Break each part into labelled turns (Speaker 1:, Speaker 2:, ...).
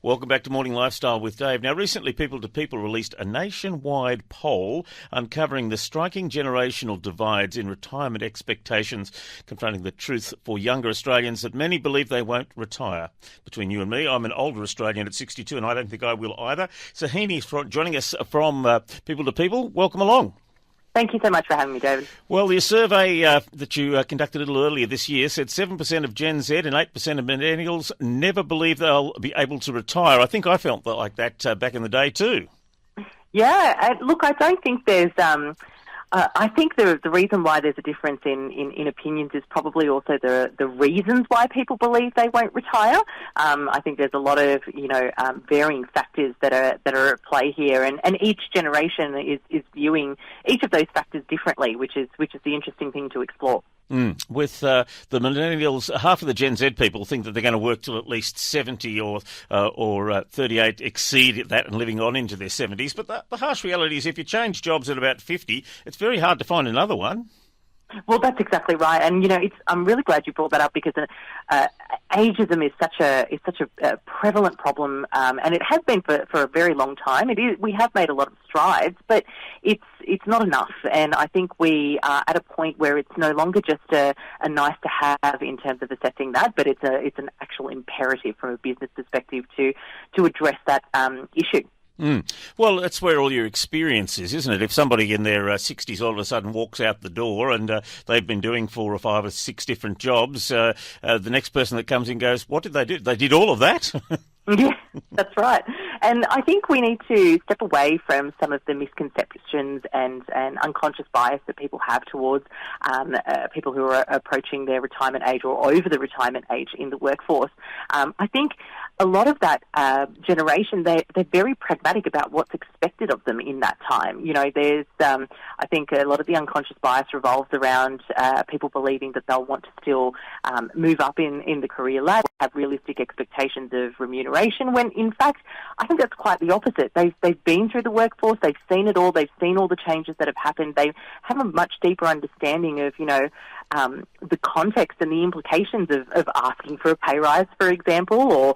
Speaker 1: Welcome back to Morning Lifestyle with Dave. Now, recently, people2people released a nationwide poll uncovering the striking generational divides in retirement expectations, confronting the truth for younger Australians that many believe they won't retire. Between you and me, I'm an older Australian at 62, and I don't think I will either. Sahini's joining us from People2People. Welcome along.
Speaker 2: Thank you so much for having me, David.
Speaker 1: Well, your survey that you conducted a little earlier this year said 7% of Gen Z and 8% of millennials never believe they'll be able to retire. I think I felt like that back in the day too.
Speaker 2: Yeah, look, I don't think there's... I think the reason why there's a difference in opinions is probably also the reasons why people believe they won't retire. I think there's a lot of varying factors that are at play here, and each generation is viewing each of those factors differently, which is the interesting thing to explore.
Speaker 1: With the millennials, half of the Gen Z people think that they're going to work till at least 70 or 38, exceed that and living on into their 70s. But the harsh reality is if you change jobs at about 50, it's very hard to find another one.
Speaker 2: Well, that's exactly right, and I'm really glad you brought that up because ageism is such a prevalent problem, and it has been for a very long time. We have made a lot of strides, but it's not enough, and I think we are at a point where it's no longer just a nice to have in terms of assessing that, but it's an actual imperative from a business perspective to address that issue.
Speaker 1: Well, that's where all your experience is, isn't it? If somebody in their 60s all of a sudden walks out the door and they've been doing 4 or 5 or 6 different jobs, the next person that comes in goes, what did they do? They did all of that?
Speaker 2: Yeah, that's right. And I think we need to step away from some of the misconceptions and unconscious bias that people have towards people who are approaching their retirement age or over the retirement age in the workforce. I think a lot of that generation, they're very pragmatic about what's expected of them in that time. There's, I think a lot of the unconscious bias revolves around people believing that they'll want to still move up in the career ladder, have realistic expectations of remuneration, when in fact, I think that's quite the opposite. They've been through the workforce, they've seen it all, they've seen all the changes that have happened, they have a much deeper understanding of, the context and the implications of asking for a pay rise, for example, or,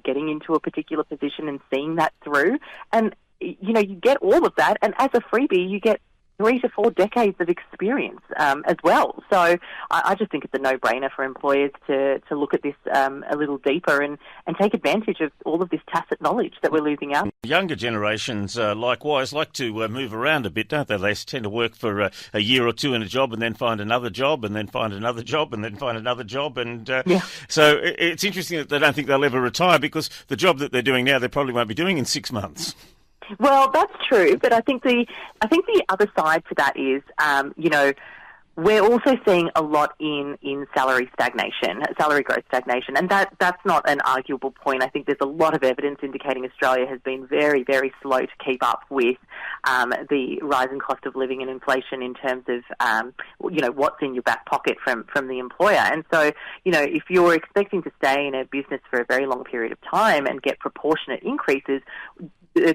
Speaker 2: getting into a particular position and seeing that through. And, you get all of that, and as a freebie, you get 3 to 4 decades of experience as well. So I just think it's a no-brainer for employers to look at this a little deeper and take advantage of all of this tacit knowledge that we're losing out.
Speaker 1: Younger generations, likewise, like to move around a bit, don't they? They tend to work for a year or two in a job and then find another job and then find another job and then find another job. And so it's interesting that they don't think they'll ever retire because the job that they're doing now they probably won't be doing in 6 months.
Speaker 2: Well, that's true, but I think the other side to that is, we're also seeing a lot in salary growth stagnation, and that's not an arguable point. I think there's a lot of evidence indicating Australia has been very, very slow to keep up with the rising cost of living and inflation in terms of what's in your back pocket from the employer. And so, if you're expecting to stay in a business for a very long period of time and get proportionate increases,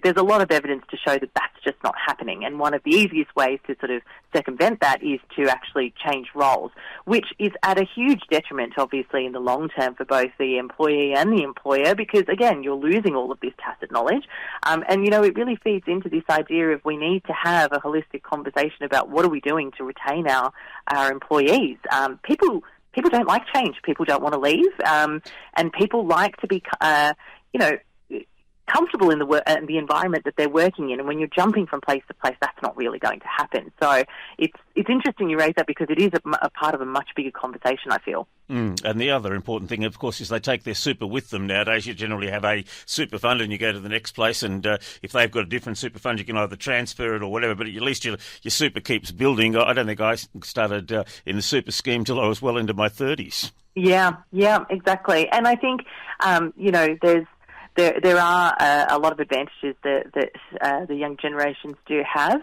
Speaker 2: there's a lot of evidence to show that that's just not happening. And one of the easiest ways to sort of circumvent that is to actually change roles, which is at a huge detriment, obviously, in the long term for both the employee and the employer, because, again, you're losing all of this tacit knowledge. And, it really feeds into this idea of we need to have a holistic conversation about what are we doing to retain our employees. People don't like change. People don't want to leave. And people like to be, comfortable in the environment that they're working in, and when you're jumping from place to place, that's not really going to happen. So it's interesting you raise that because it is a part of a much bigger conversation, I feel.
Speaker 1: And the other important thing, of course, is they take their super with them nowadays. You generally have a super fund and you go to the next place, and if they've got a different super fund, you can either transfer it or whatever, but at least your super keeps building. I don't think I started in the super scheme till I was well into my 30s.
Speaker 2: Yeah, exactly. And I think, there's there are a lot of advantages that the young generations do have,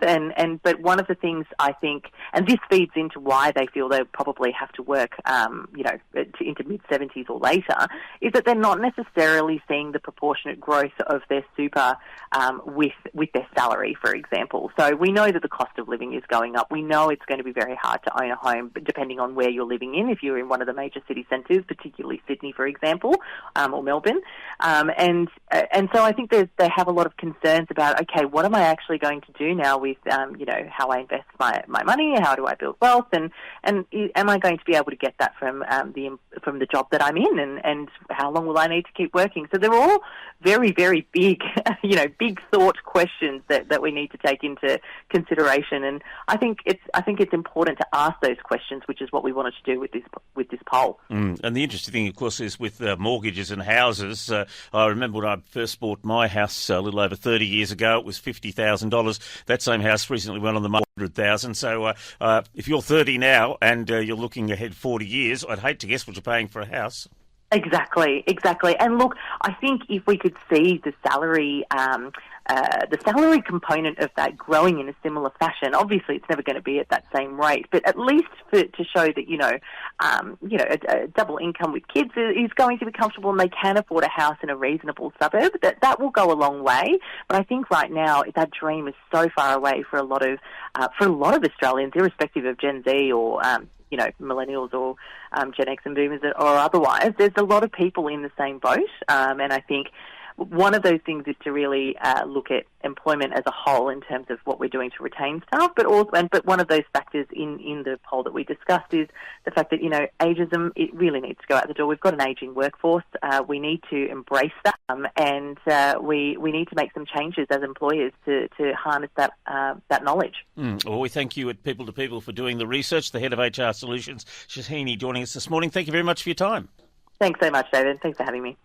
Speaker 2: but one of the things I think, and this feeds into why they feel they probably have to work, into mid-70s or later, is that they're not necessarily seeing the proportionate growth of their super with their salary, for example. So we know that the cost of living is going up. We know it's going to be very hard to own a home, depending on where you're living in. If you're in one of the major city centres, particularly Sydney, for example, or Melbourne, and so I think they have a lot of concerns about, okay, what am I actually going to do now with how I invest my money? How do I build wealth? And am I going to be able to get that from the job that I'm in? And how long will I need to keep working? So they're all very, very big, big thought questions that we need to take into consideration. And I think it's important to ask those questions, which is what we wanted to do with this poll.
Speaker 1: And the interesting thing, of course, is with mortgages and houses. I remember when I first bought my house a little over 30 years ago, it was $50,000. That same house recently went on the market $100,000. So if you're 30 now and you're looking ahead 40 years, I'd hate to guess what you're paying for a house.
Speaker 2: Exactly. And look, I think if we could see the salary component of that growing in a similar fashion, obviously it's never going to be at that same rate, but at least to show that, a double income with kids is going to be comfortable and they can afford a house in a reasonable suburb, that will go a long way. But I think right now that dream is so far away for a lot of Australians, irrespective of Gen Z or millennials or Gen X and boomers or otherwise. There's a lot of people in the same boat, and I think one of those things is to really look at employment as a whole in terms of what we're doing to retain staff, but one of those factors in the poll that we discussed is the fact that ageism, it really needs to go out the door. We've got an ageing workforce. We need to embrace that, and we need to make some changes as employers to harness that knowledge.
Speaker 1: Well, we thank you at People to People for doing the research. The head of HR Solutions, Shahini, joining us this morning. Thank you very much for your time.
Speaker 2: Thanks so much, David. Thanks for having me.